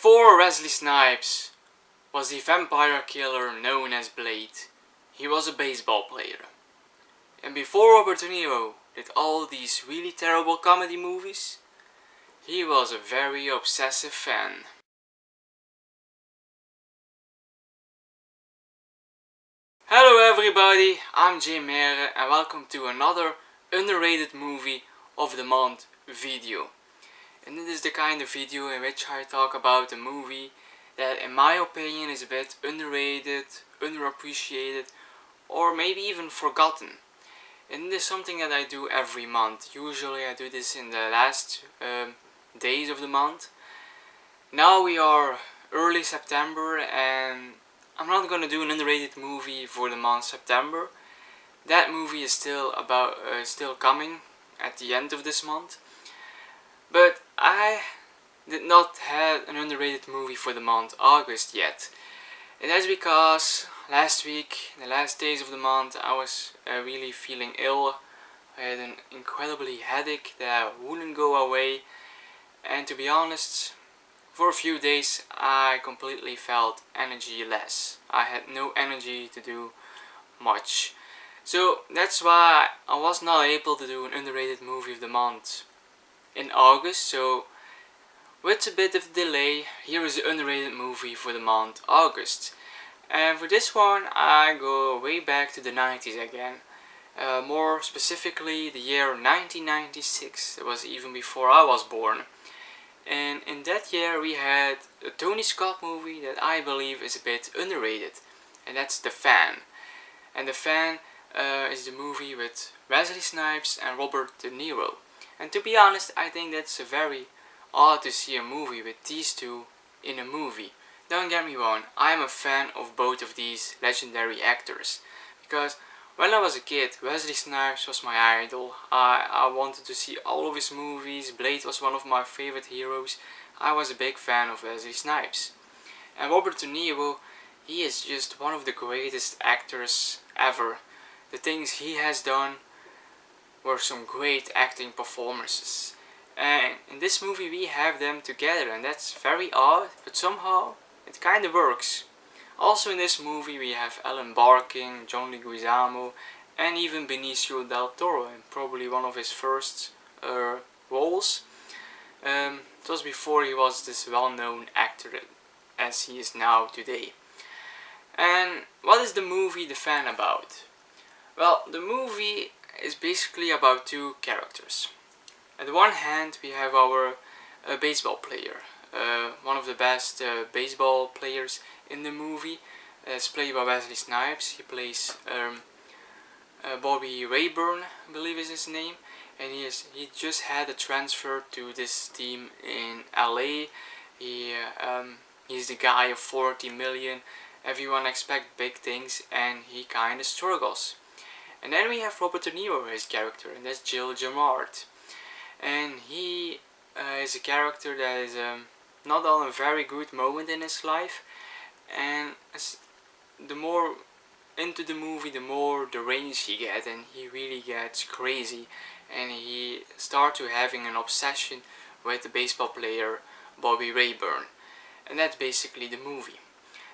Before Wesley Snipes was the vampire killer known as Blade, he was a baseball player. And before Robert De Niro did all these really terrible comedy movies, he was a very obsessive fan. Hello everybody, I'm Jim Mere and welcome to another underrated movie of the month video. And this is the kind of video in which I talk about a movie that in my opinion is a bit underrated, underappreciated, or maybe even forgotten. And this is something that I do every month. Usually I do this in the last days of the month. Now we are early September and I'm not gonna do an underrated movie for the month September. That movie is still coming at the end of this month. But I did not have an underrated movie for the month August yet. And that's because last week, the last days of the month, I was really feeling ill. I had an incredibly headache that wouldn't go away. And to be honest, for a few days I completely felt energy-less. I had no energy to do much. So that's why I was not able to do an underrated movie of the month in August. So with a bit of delay, here is the underrated movie for the month August. And for this one I go way back to the 90s again. More specifically the year 1996. It was even before I was born. And in that year we had a Tony Scott movie that I believe is a bit underrated. And that's The Fan. And The Fan is the movie with Wesley Snipes and Robert De Niro. And to be honest, I think that's a very odd to see a movie with these two in a movie. Don't get me wrong, I am a fan of both of these legendary actors. Because when I was a kid, Wesley Snipes was my idol. I wanted to see all of his movies. Blade was one of my favorite heroes. I was a big fan of Wesley Snipes. And Robert De Niro, he is just one of the greatest actors ever. The things he has done were some great acting performances. And in this movie we have them together, and that's very odd, but somehow it kinda works. Also in this movie we have Ellen Barkin, John Leguizamo, and even Benicio del Toro, and probably one of his first roles. It was before he was this well-known actor as he is now today. And what is the movie The Fan about? Well, the movie is basically about two characters. On the one hand we have our baseball player, one of the best baseball players in the movie. It's played by Wesley Snipes. He plays Bobby Rayburn, I believe is his name, and he just had a transfer to this team in LA. He's the guy of 40 million. Everyone expects big things and he kinda struggles. And then we have Robert De Niro, his character, and that's Jill Jamart. And he is a character that is not on a very good moment in his life, and the more into the movie the more deranged he gets, and he really gets crazy, and he starts to having an obsession with the baseball player Bobby Rayburn. And that's basically the movie.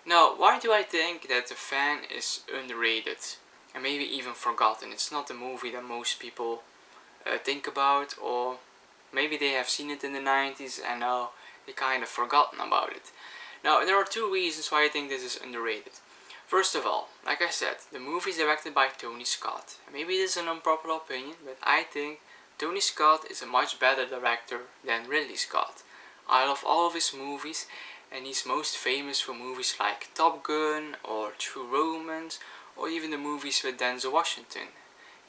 Now, why do I think that The Fan is underrated and maybe even forgotten? It's not a movie that most people think about, or maybe they have seen it in the 90s and now they kind of forgotten about it. Now, there are two reasons why I think this is underrated. First of all, like I said, the movie is directed by Tony Scott. Maybe this is an unpopular opinion, but I think Tony Scott is a much better director than Ridley Scott. I love all of his movies, and he's most famous for movies like Top Gun or True Romance, or even the movies with Denzel Washington.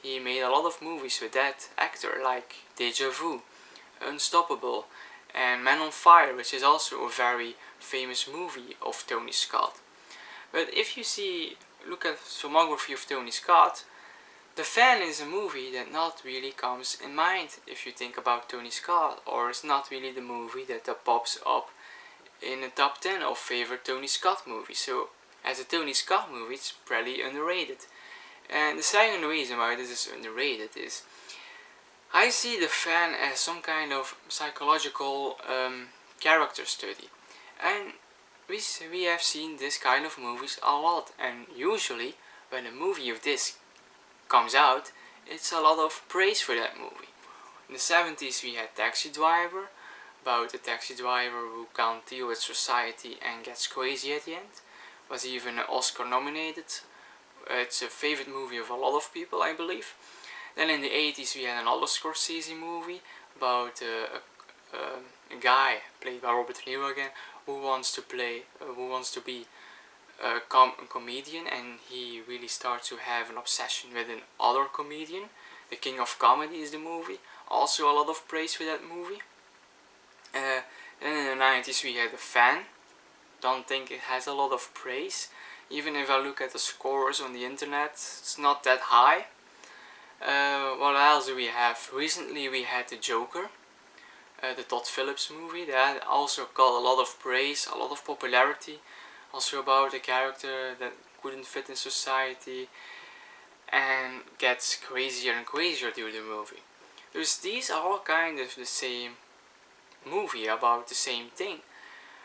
He made a lot of movies with that actor, like Deja Vu, Unstoppable, and Man on Fire, which is also a very famous movie of Tony Scott. But if you look at the filmography of Tony Scott, The Fan is a movie that not really comes in mind if you think about Tony Scott, or it's not really the movie that pops up in the top 10 of favorite Tony Scott movies. So as a Tony Scott movie, it's pretty underrated. And the second reason why this is underrated is I see The Fan as some kind of psychological character study. And we have seen this kind of movies a lot, and usually when a movie of this comes out, it's a lot of praise for that movie. In the 70s we had Taxi Driver, about a taxi driver who can't deal with society and gets crazy at the end. Was even Oscar nominated. It's a favorite movie of a lot of people, I believe. Then in the 80s we had another Scorsese movie about a guy played by Robert De Niro again, who wants to be a comedian, and he really starts to have an obsession with another comedian. The King of Comedy is the movie. Also a lot of praise for that movie. Then in the 90s we had The Fan. Don't think it has a lot of praise. Even if I look at the scores on the internet, it's not that high. What else do we have? Recently we had The Joker, the Todd Phillips movie. That also got a lot of praise, a lot of popularity. Also about a character that couldn't fit in society and gets crazier and crazier during the movie. These are all kind of the same movie about the same thing.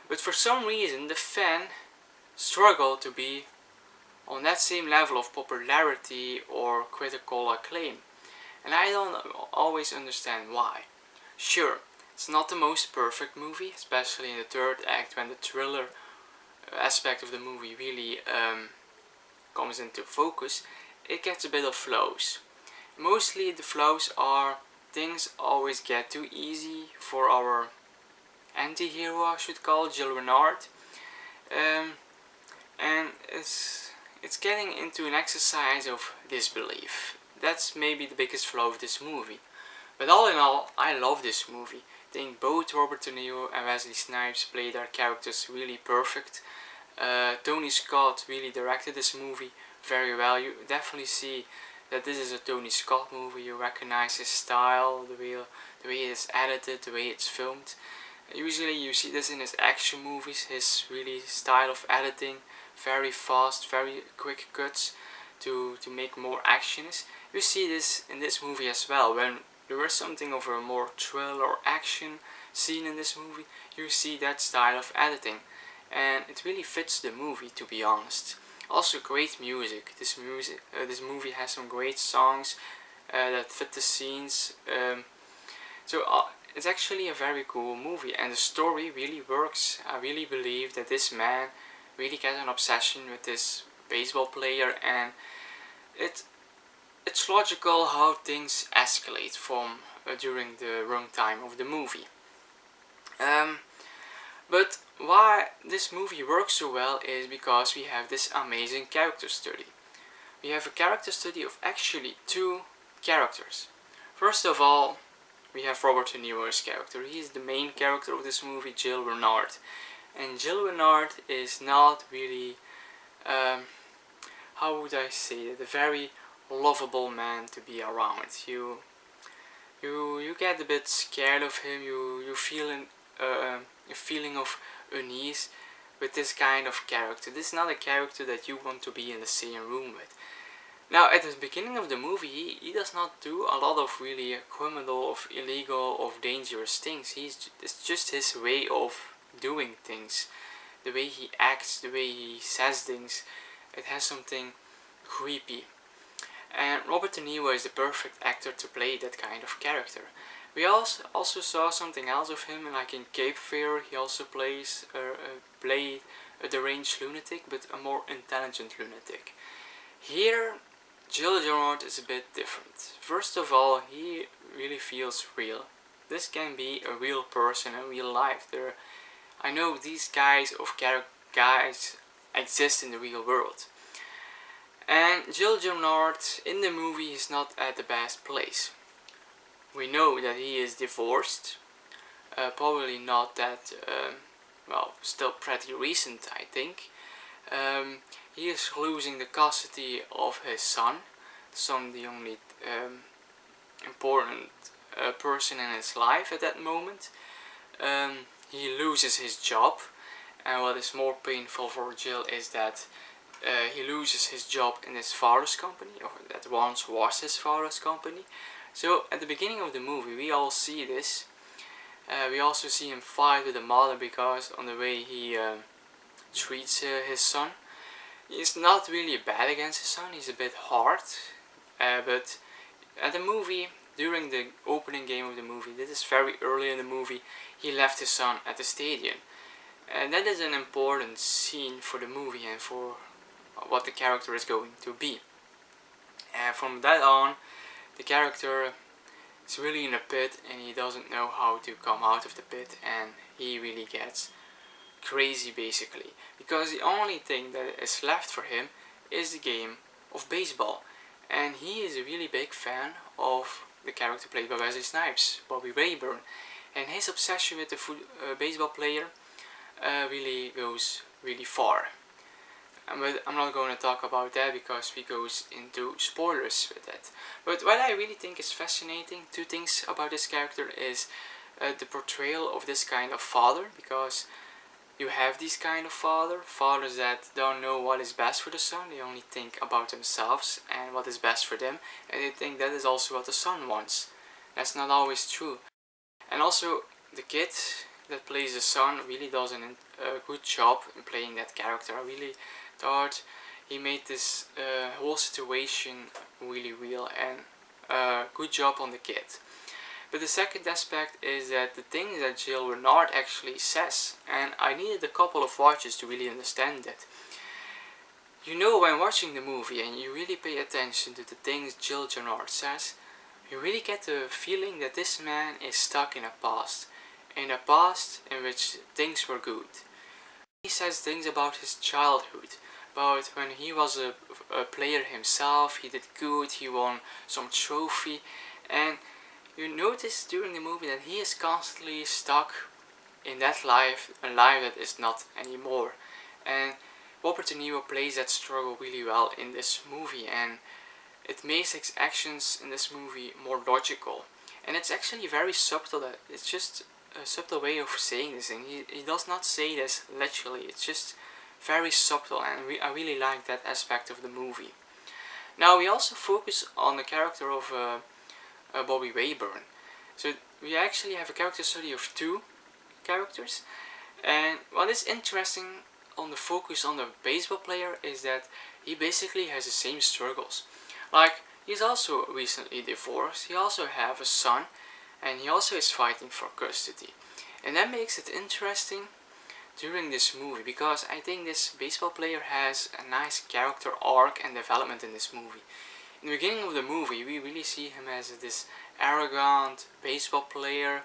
But for some reason The Fan struggled to be on that same level of popularity or critical acclaim. And I don't always understand why. Sure, it's not the most perfect movie, especially in the third act when the thriller aspect of the movie really comes into focus. It gets a bit of flows. Mostly the flows are things always get too easy for our anti-hero, I should call, Jill Renard. And it's getting into an exercise of disbelief. That's maybe the biggest flaw of this movie. But all in all, I love this movie. I think both Robert De Niro and Wesley Snipes played their characters really perfect. Tony Scott really directed this movie very well. You definitely see that this is a Tony Scott movie. You recognize his style, the way it's edited, the way it's filmed. Usually you see this in his action movies, his really style of editing, very fast, very quick cuts to make more actions. You see this in this movie as well. When there was something of a more thrill or action scene in this movie, you see that style of editing. And it really fits the movie, to be honest. Also great music. This movie has some great songs that fit the scenes. It's actually a very cool movie, and the story really works. I really believe that this man really gets an obsession with this baseball player, and it's logical how things escalate from during the runtime of the movie. But why this movie works so well is because we have this amazing character study. We have a character study of actually two characters. First of all, we have Robert De Niro's character. He is the main character of this movie, Jill Renard. And Jill Renard is not really, how would I say it, a very lovable man to be around. You get a bit scared of him. You feel a feeling of unease with this kind of character. This is not a character that you want to be in the same room with. Now, at the beginning of the movie, he does not do a lot of really criminal, of illegal, of dangerous things. It's just his way of doing things. The way he acts, the way he says things, it has something creepy. And Robert De Niro is the perfect actor to play that kind of character. We also saw something else of him, like in Cape Fear. He also played a deranged lunatic, but a more intelligent lunatic. Here, Jill Renard is a bit different. First of all, he really feels real. This can be a real person in real life. I know these guys exist in the real world. And Jill Renard in the movie is not at the best place. We know that he is divorced. Probably not that, still pretty recent, I think. He is losing the custody of his son, the only important person in his life at that moment. He loses his job, and what is more painful for Jill is that he loses his job in his father's company, or that once was his father's company. So at the beginning of the movie we all see this. We also see him fight with the mother because on the way he treats his son. He's not really bad against his son, he's a bit hard, but at the movie, during the opening game of the movie, this is very early in the movie, he left his son at the stadium. And that is an important scene for the movie and for what the character is going to be. And from that on, the character is really in a pit and he doesn't know how to come out of the pit, and he really gets crazy basically, because the only thing that is left for him is the game of baseball, and he is a really big fan of the character played by Wesley Snipes, Bobby Rayburn, and his obsession with the baseball player really goes really far. But I'm not going to talk about that because we goes into spoilers with that. But what I really think is fascinating, two things about this character is the portrayal of this kind of father, because you have these kind of fathers that don't know what is best for the son, they only think about themselves and what is best for them, and they think that is also what the son wants. That's not always true. And also, the kid that plays the son really does a good job in playing that character. I really thought he made this whole situation really real, and good job on the kid. But the second aspect is that the things that Jill Renard actually says, and I needed a couple of watches to really understand that. You know, when watching the movie and you really pay attention to the things Jill Renard says, you really get the feeling that this man is stuck in a past in which things were good. He says things about his childhood, about when he was a player himself, he did good, he won some trophy, and you notice during the movie that he is constantly stuck in that life, a life that is not anymore. And Robert De Niro plays that struggle really well in this movie, and it makes his actions in this movie more logical. And it's actually very subtle, it's just a subtle way of saying this thing. He does not say this literally, it's just very subtle, and I really like that aspect of the movie. Now we also focus on the character of Bobby Rayburn. So we actually have a character study of two characters, and what is interesting on the focus on the baseball player is that he basically has the same struggles. Like, he's also recently divorced, he also have a son, and he also is fighting for custody. And that makes it interesting during this movie, because I think this baseball player has a nice character arc and development in this movie. In the beginning of the movie, we really see him as this arrogant baseball player.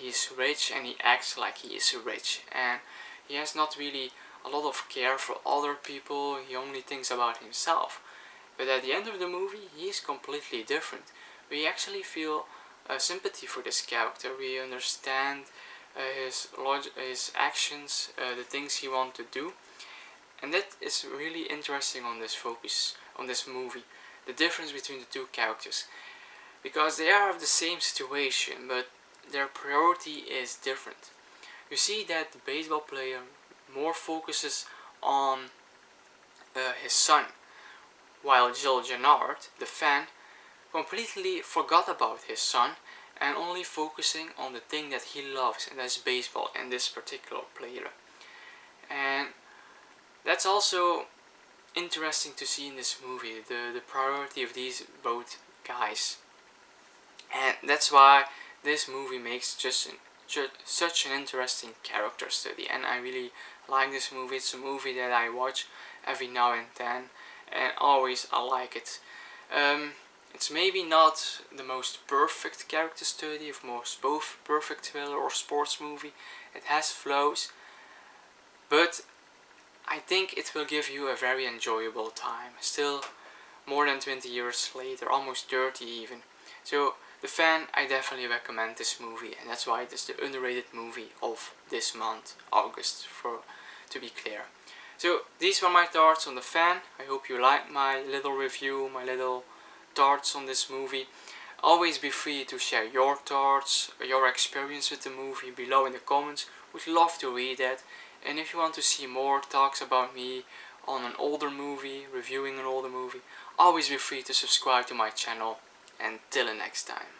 He's rich and he acts like he is rich, and he has not really a lot of care for other people, he only thinks about himself. But at the end of the movie, he is completely different. We actually feel sympathy for this character, we understand his actions, the things he wants to do, and that is really interesting on this focus, on this movie, the difference between the two characters, because they are of the same situation, but their priority is different. You see that the baseball player more focuses on his son, while Jill Renard, the fan, completely forgot about his son and only focusing on the thing that he loves, and that's baseball and this particular player. And that's also interesting to see in this movie, the priority of these both guys. And that's why this movie makes just such an interesting character study, and I really like this movie. It's a movie that I watch every now and then, and always I like it. It's maybe not the most perfect character study of most both perfect thriller or sports movie. It has flaws, but I think it will give you a very enjoyable time. Still, more than 20 years later, almost 30 even. So, The Fan, I definitely recommend this movie, and that's why it is the underrated movie of this month, August, to be clear. So, these were my thoughts on The Fan. I hope you liked my little review, my little thoughts on this movie. Always be free to share your thoughts, your experience with the movie below in the comments. Would love to read that. And if you want to see more talks about me on an older movie, reviewing an older movie, always be free to subscribe to my channel. And till the next time.